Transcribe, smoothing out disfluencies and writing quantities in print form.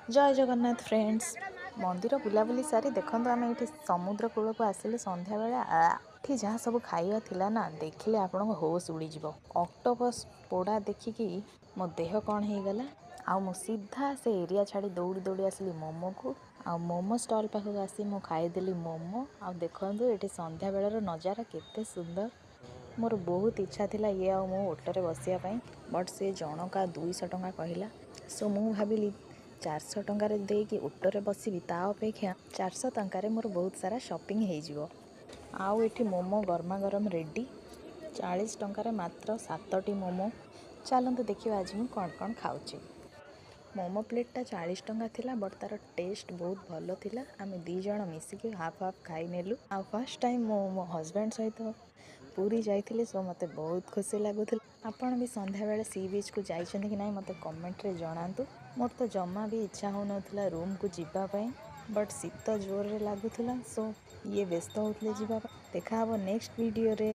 जय जगन्नाथ फ्रेंड्स मंदिर बुलाबुली सारी देखो आम ये समुद्र कूल को आसिले संध्या बेले एठी जहाँ सब खाଇବା थिला ना देखिले आपण होश उड़ी जीवो। ऑक्टोपस पोड़ा देखिकी मो देह कौन हो गला आ मु सीधा से एरिया छाड़ी दौड़ी दौड़ी आसली मोमो को आ मोमो स्टॉल पाखक आसी मु खाईदेली मोमो आ देखो ये संध्या बेलर नजारा केते सुंदर। मोर बहुत इच्छा थिला ये आ मो ओटोरे बसिया पई बट से जनका 200 टंका कहला सो मु भाविली 400 टंकार देकी ओटोरे बसबी ता अपेक्षा 400 टंकार मोर बहुत सारा शॉपिंग हो जिवो। आउ एठी मोमो गरमा गरम रेडी 40 टंकार मात्र 7टी मोमो। चलतु देखिए आज मुझे कौन कौन खाऊची। मोमो प्लेटा 40 टंका थिला बट तार टेस्ट बहुत भल थिला। आमे दी जण मिसिकी हाफ हाफ खाई नेलु। आ फर्स्ट टाइम मो हस्बैंड सहित पूरी जाइथिले सो मते बहुत खुशी लागुथिला। आपण भी संध्या बेले सी बीच को जाइछन्ति कि नाही मते कमेंट रे जणांतु। मोर तो जम्मा भी इच्छा हो नथिला रूम को जिबा पई बट शीत जोर रे लागुथिला सो ये व्यस्त होतले जिबा। देखा हबो नेक्स्ट वीडियो रे।